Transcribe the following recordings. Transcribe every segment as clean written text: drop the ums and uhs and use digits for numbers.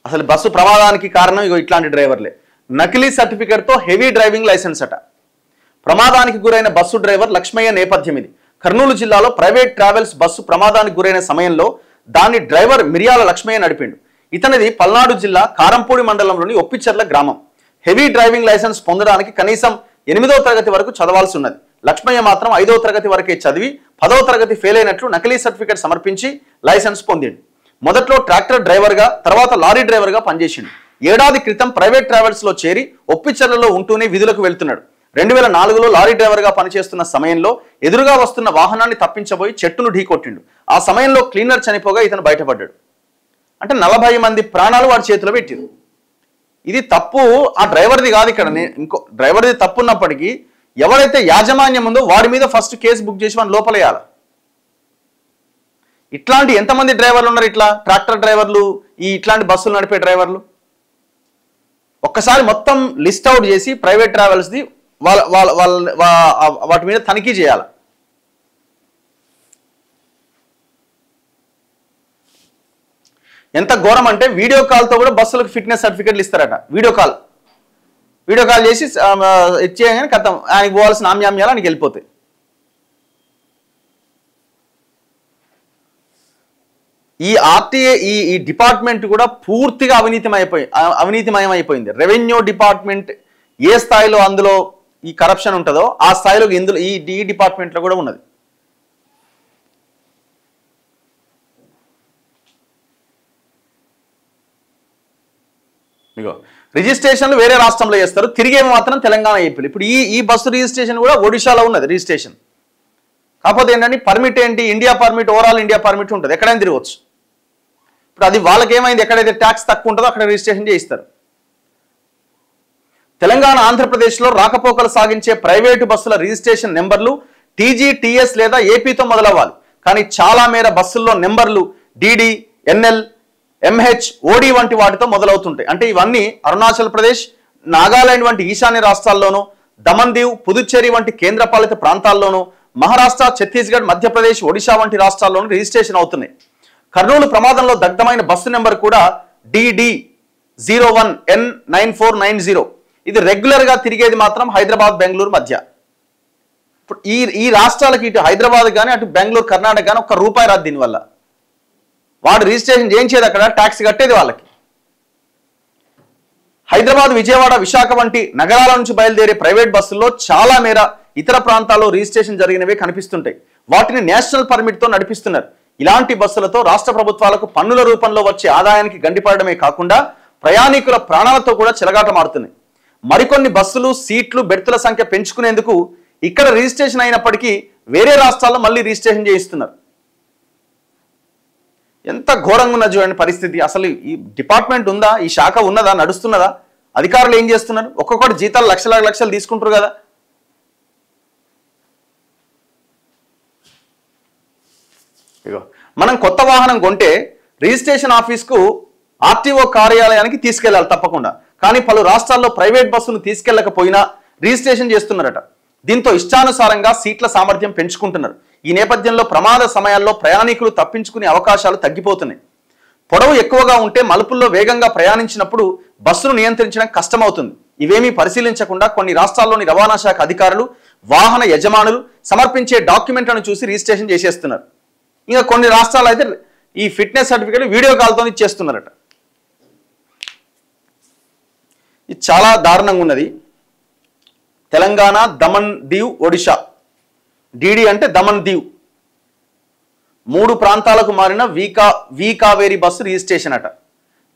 అసలు బస్సు ప్రమాదానికి కారణం ఇగో ఇట్లాంటి డ్రైవర్లే. నకిలీ సర్టిఫికెట్తో హెవీ డ్రైవింగ్ లైసెన్స్ అట. ప్రమాదానికి గురైన బస్సు డ్రైవర్ లక్ష్మయ్య నేపథ్యం ఇది. కర్నూలు జిల్లాలో ప్రైవేట్ ట్రావెల్స్ బస్సు ప్రమాదానికి గురైన సమయంలో దాని డ్రైవర్ మిర్యాల లక్ష్మయ్య నడిపిండు. ఇతనిది పల్నాడు జిల్లా కారంపూడి మండలంలోని ఒప్పిచెర్ల గ్రామం. హెవీ డ్రైవింగ్ లైసెన్స్ పొందడానికి కనీసం 8వ తరగతి వరకు చదవాల్సి ఉన్నది. లక్ష్మయ్య మాత్రం 5వ తరగతి వరకే చదివి 10వ తరగతి ఫెయిల్ అయినట్లు నకిలీ సర్టిఫికెట్ సమర్పించి లైసెన్స్ పొందిండు. మొదట్లో ట్రాక్టర్ డ్రైవర్గా, తర్వాత లారీ డ్రైవర్గా పనిచేసిండు. ఏడాది క్రితం ప్రైవేట్ ట్రావెల్స్లో చేరి ఒప్పిచెర్లలో ఉంటూనే విధులకు వెళ్తున్నాడు. 2004లో లారీ డ్రైవర్గా పనిచేస్తున్న సమయంలో ఎదురుగా వస్తున్న వాహనాన్ని తప్పించబోయి చెట్టును ఢీకొట్టిండు. ఆ సమయంలో క్లీనర్ చనిపోగా ఇతను బయటపడ్డాడు. అంటే 40 మంది ప్రాణాలు వాడి చేతిలో పెట్టింది. ఇది తప్పు ఆ డ్రైవర్ది కాదు. ఇక్కడ ఇంకో డ్రైవర్ది తప్పు ఉన్నప్పటికీ ఎవరైతే యాజమాన్యం ఉందో వాడి మీద ఫస్ట్ కేసు బుక్ చేసి వాడిని లోపలేయాలి. ఇట్లాంటి ఎంతమంది డ్రైవర్లు ఉన్నారు, ఇట్లా ట్రాక్టర్ డ్రైవర్లు, ఇట్లాంటి బస్సులు నడిపే డ్రైవర్లు? ఒక్కసారి మొత్తం లిస్ట్ అవుట్ చేసి ప్రైవేట్ ట్రావెల్స్ది వాటి మీద తనిఖీ చేయాలి. ఎంత ఘోరం అంటే వీడియో కాల్తో కూడా బస్సులకు ఫిట్నెస్ సర్టిఫికెట్లు ఇస్తారట. వీడియో కాల్ చేసి ఇచ్చేయగానే కథం ఆయనకి పోవాల్సిన ఆమ్యామ్యాలు ఆయనకి వెళ్ళిపోతాయి. ఈ ఆర్టీఏ ఈ డిపార్ట్మెంట్ కూడా పూర్తిగా అవినీతిమయం అయిపోయింది. రెవెన్యూ డిపార్ట్మెంట్ ఏ స్థాయిలో అందులో ఈ కరప్షన్ ఉంటుందో ఆ స్థాయిలో ఇందులో ఈ డిపార్ట్మెంట్లో కూడా ఉన్నది. ఇగో రిజిస్ట్రేషన్లు వేరే రాష్ట్రంలో చేస్తారు, తిరిగే మాత్రం తెలంగాణ ఏపీలో. ఇప్పుడు ఈ బస్సు రిజిస్ట్రేషన్ కూడా ఒడిశాలో ఉన్నది రిజిస్ట్రేషన్. కాకపోతే ఏంటంటే పర్మిట్ ఏంటి, India permit, overall India permit ఉంటుంది, ఎక్కడైనా తిరగవచ్చు. ఇప్పుడు అది వాళ్ళకి ఏమైంది, ఎక్కడైతే ట్యాక్స్ తక్కువ ఉంటుందో అక్కడ రిజిస్ట్రేషన్ చేయిస్తారు. తెలంగాణ, ఆంధ్రప్రదేశ్లో రాకపోకలు సాగించే ప్రైవేటు బస్సుల రిజిస్ట్రేషన్ నెంబర్లు టీజీ, టీఎస్ లేదా ఏపీతో మొదలవ్వాలి. కానీ చాలా మేర బస్సుల్లో నెంబర్లు డిడి, ఎన్ఎల్, ఎంహెచ్, ఓడి వంటి వాటితో మొదలవుతుంటాయి. అంటే ఇవన్నీ అరుణాచల్ ప్రదేశ్, నాగాలాండ్ వంటి ఈశాన్య రాష్ట్రాల్లోనూ, దమన్ దీవ్, పుదుచ్చేరి వంటి కేంద్రపాలిత ప్రాంతాల్లోనూ, మహారాష్ట్ర, ఛత్తీస్గఢ్, మధ్యప్రదేశ్, ఒడిశా వంటి రాష్ట్రాల్లోనూ రిజిస్ట్రేషన్ అవుతున్నాయి. కర్నూలు ప్రమాదంలో దగ్ధమైన బస్సు నెంబర్ కూడా DD01N9490. ఇది రెగ్యులర్గా తిరిగేది మాత్రం హైదరాబాద్, బెంగళూరు మధ్య. ఇప్పుడు ఈ రాష్ట్రాలకి ఇటు హైదరాబాద్ కానీ అటు బెంగళూరు, కర్ణాటక కానీ ₹1 రాదు దీనివల్ల. వాడు రిజిస్ట్రేషన్ చేయించేది అక్కడ, ట్యాక్స్ కట్టేది వాళ్ళకి. హైదరాబాద్, విజయవాడ, విశాఖ వంటి నగరాల నుంచి బయలుదేరే ప్రైవేట్ బస్సుల్లో చాలా మేర ఇతర ప్రాంతాల్లో రిజిస్ట్రేషన్ జరిగినవే కనిపిస్తుంటాయి. వాటిని నేషనల్ పర్మిట్తో నడిపిస్తున్నారు. ఇలాంటి బస్సులతో రాష్ట్ర ప్రభుత్వాలకు పన్నుల రూపంలో వచ్చే ఆదాయానికి గండిపడమే కాకుండా ప్రయాణికుల ప్రాణాలతో కూడా చెలగాటమాడుతున్నాయి. మరికొన్ని బస్సులు, సీట్లు, బెర్తుల సంఖ్య పెంచుకునేందుకు ఇక్కడ రిజిస్ట్రేషన్ అయినప్పటికీ వేరే రాష్ట్రాల్లో మళ్ళీ రిజిస్ట్రేషన్ చేయిస్తున్నారు. ఎంత ఘోరంగా ఉన్నది చూడండి పరిస్థితి. అసలు ఈ డిపార్ట్మెంట్ ఉందా, ఈ శాఖ ఉన్నదా, నడుస్తున్నదా? అధికారులు ఏం చేస్తున్నారు? ఒక్కొక్కటి జీతాలు లక్షలు తీసుకుంటారు కదా. ఇగో మనం కొత్త వాహనం కొంటే రిజిస్ట్రేషన్ ఆఫీస్కు, ఆర్టీఓ కార్యాలయానికి తీసుకెళ్లాలి తప్పకుండా. కానీ పలు రాష్ట్రాల్లో ప్రైవేట్ బస్సును తీసుకెళ్లకపోయినా రిజిస్ట్రేషన్ చేస్తున్నారట. దీంతో ఇష్టానుసారంగా సీట్ల సామర్థ్యం పెంచుకుంటున్నారు. ఈ నేపథ్యంలో ప్రమాద సమయాల్లో ప్రయాణికులు తప్పించుకునే అవకాశాలు తగ్గిపోతున్నాయి. పొడవు ఎక్కువగా ఉంటే మలుపుల్లో వేగంగా ప్రయాణించినప్పుడు బస్సును నియంత్రించడం కష్టమవుతుంది. ఇవేమీ పరిశీలించకుండా కొన్ని రాష్ట్రాల్లోని రవాణా శాఖ అధికారులు, వాహన యజమానులు సమర్పించే డాక్యుమెంట్లను చూసి రిజిస్ట్రేషన్ చేసేస్తున్నారు. ఇంకా కొన్ని రాష్ట్రాలు అయితే ఈ ఫిట్నెస్ సర్టిఫికేట్ వీడియో కాల్తో ఇచ్చేస్తున్నారట. ఇది చాలా దారుణంగా ఉన్నది. తెలంగాణ, దమన్ దీవ్, ఒడిశా. డిడి అంటే దమన్ దీవ్. 3 ప్రాంతాలకు మారిన వి కావేరి బస్సు రిజిస్ట్రేషన్ అట.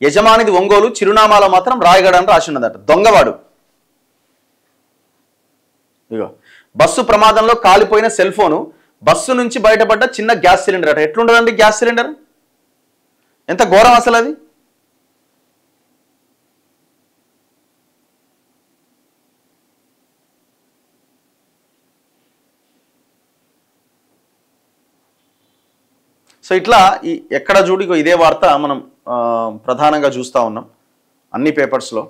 యజమానిది ఒంగోలు, చిరునామాలో మాత్రం రాయగడ అని రాసి ఉన్నదట. దొంగవాడు. ఇగో బస్సు ప్రమాదంలో కాలిపోయిన సెల్ ఫోను, బస్సు నుంచి బయటపడ్డ చిన్న గ్యాస్ సిలిండర్ అట. ఎట్లుండదండి గ్యాస్ సిలిండర్? ఎంత ఘోరం అసలు అది. సో ఇట్లా ఎక్కడ చూడు ఇదే వార్త మనం ప్రధానంగా చూస్తూ ఉన్నాం అన్ని పేపర్స్లో.